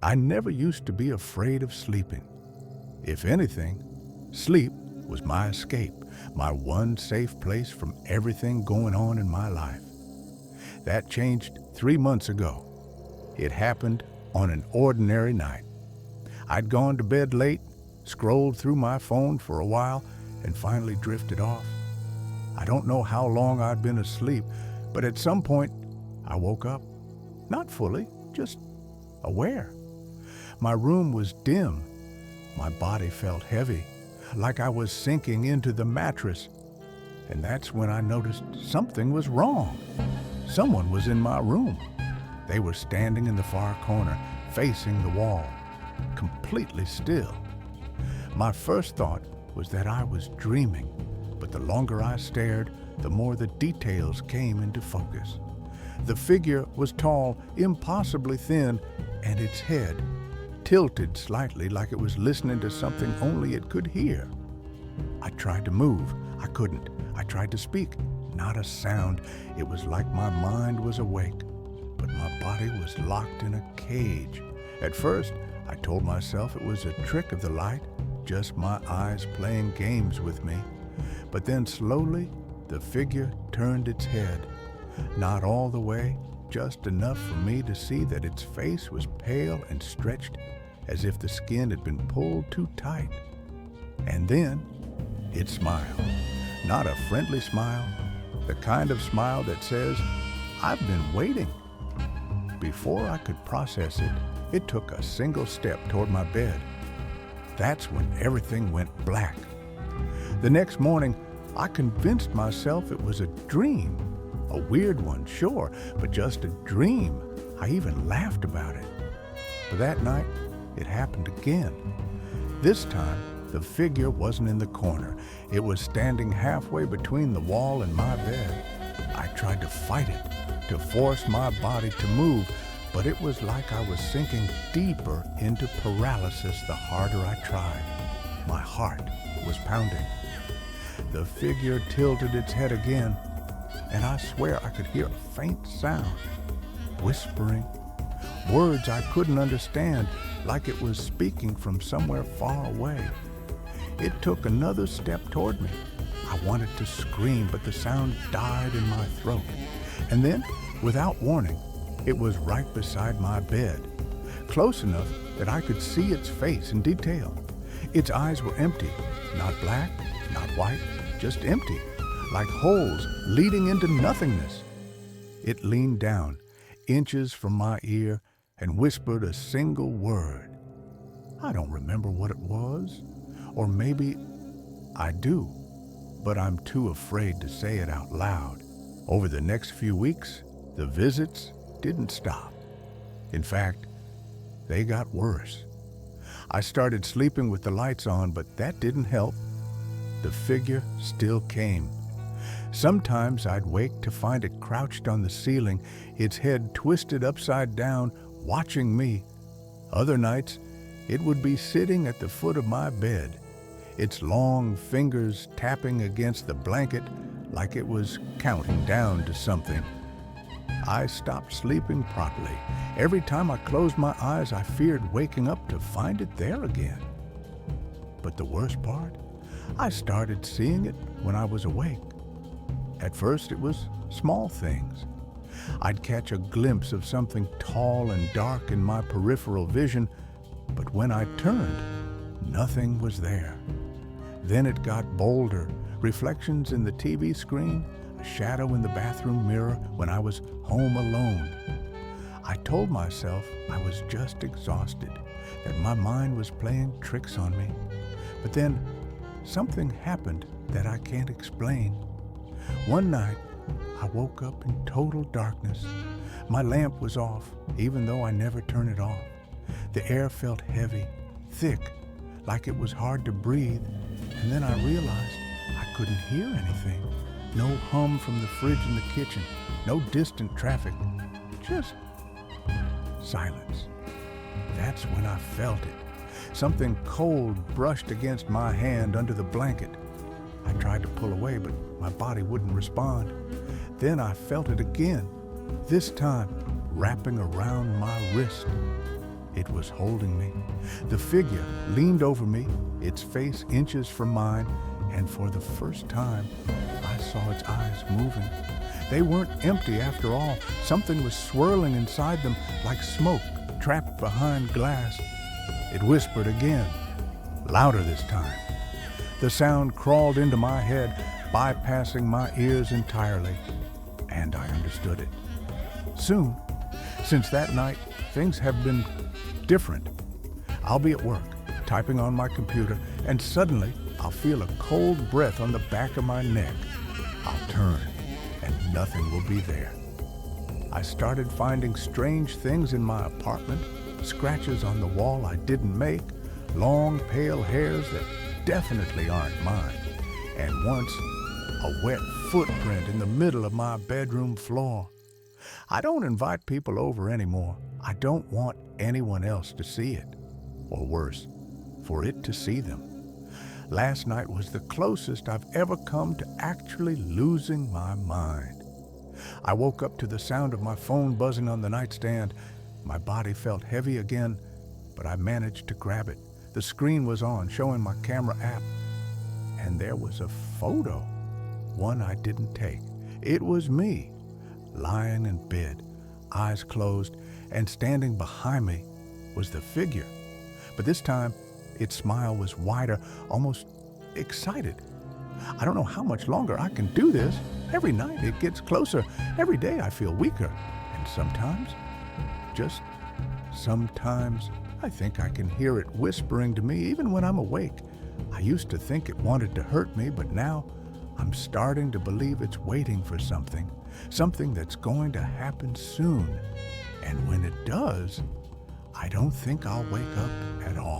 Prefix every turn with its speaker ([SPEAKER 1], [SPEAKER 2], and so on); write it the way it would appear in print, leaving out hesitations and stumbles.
[SPEAKER 1] I never used to be afraid of sleeping. If anything, sleep was my escape, my one safe place from everything going on in my life. That changed 3 months ago. It happened on an ordinary night. I'd gone to bed late, scrolled through my phone for a while, and finally drifted off. I don't know how long I'd been asleep, but at some point I woke up. Not fully, just aware. My room was dim. My body felt heavy, like I was sinking into the mattress. And that's when I noticed something was wrong. Someone was in my room. They were standing in the far corner, facing the wall, completely still. My first thought was that I was dreaming, but the longer I stared, the more the details came into focus. The figure was tall, impossibly thin, and its head tilted slightly like it was listening to something only it could hear. I tried to move. I couldn't. I tried to speak. Not a sound. It was like my mind was awake, but my body was locked in a cage. At first, I told myself it was a trick of the light, just my eyes playing games with me. But then slowly, the figure turned its head. Not all the way, just enough for me to see that its face was pale and stretched, as if the skin had been pulled too tight. And then it smiled. Not a friendly smile, the kind of smile that says, "I've been waiting." Before I could process it, it took a single step toward my bed. That's when everything went black. The next morning, I convinced myself it was a dream. A weird one, sure, but just a dream. I even laughed about it. But that night, it happened again. This time, the figure wasn't in the corner. It was standing halfway between the wall and my bed. I tried to fight it, to force my body to move, but it was like I was sinking deeper into paralysis the harder I tried. My heart was pounding. The figure tilted its head again, and I swear I could hear a faint sound, whispering, words I couldn't understand, like it was speaking from somewhere far away. It took another step toward me. I wanted to scream, but the sound died in my throat. And then, without warning, it was right beside my bed, close enough that I could see its face in detail. Its eyes were empty, not black, not white, just empty, like holes leading into nothingness. It leaned down, inches from my ear, and whispered a single word. I don't remember what it was, or maybe I do, but I'm too afraid to say it out loud. Over the next few weeks, the visits didn't stop. In fact, they got worse. I started sleeping with the lights on, but that didn't help. The figure still came. Sometimes I'd wake to find it crouched on the ceiling, its head twisted upside down, watching me. Other nights, it would be sitting at the foot of my bed, its long fingers tapping against the blanket like it was counting down to something. I stopped sleeping properly. Every time I closed my eyes, I feared waking up to find it there again. But the worst part, I started seeing it when I was awake. At first, it was small things. I'd catch a glimpse of something tall and dark in my peripheral vision, but when I turned, nothing was there. Then it got bolder, reflections in the TV screen, a shadow in the bathroom mirror when I was home alone. I told myself I was just exhausted, that my mind was playing tricks on me. But then something happened that I can't explain. One night, I woke up in total darkness. My lamp was off, even though I never turn it off. The air felt heavy, thick, like it was hard to breathe. And then I realized I couldn't hear anything. No hum from the fridge in the kitchen, no distant traffic, just silence. That's when I felt it. Something cold brushed against my hand under the blanket. I tried to pull away, but my body wouldn't respond. Then I felt it again, this time wrapping around my wrist. It was holding me. The figure leaned over me, its face inches from mine, and for the first time, I saw its eyes moving. They weren't empty after all. Something was swirling inside them like smoke trapped behind glass. It whispered again, louder this time. The sound crawled into my head, bypassing my ears entirely, and I understood it. Soon, since that night, things have been different. I'll be at work, typing on my computer, and suddenly I'll feel a cold breath on the back of my neck. I'll turn, and nothing will be there. I started finding strange things in my apartment, scratches on the wall I didn't make, long pale hairs that definitely aren't mine, and once a wet footprint in the middle of my bedroom floor. I don't invite people over anymore. I don't want anyone else to see it, or worse, for it to see them. Last night was the closest I've ever come to actually losing my mind. I woke up to the sound of my phone buzzing on the nightstand. My body felt heavy again, but I managed to grab it. The screen was on, showing my camera app, and there was a photo, one I didn't take. It was me, lying in bed, eyes closed, and standing behind me was the figure. But this time, its smile was wider, almost excited. I don't know how much longer I can do this. Every night it gets closer. Every day I feel weaker. And sometimes, just sometimes, I think I can hear it whispering to me even when I'm awake. I used to think it wanted to hurt me, but now I'm starting to believe it's waiting for something that's going to happen soon. And when it does, I don't think I'll wake up at all.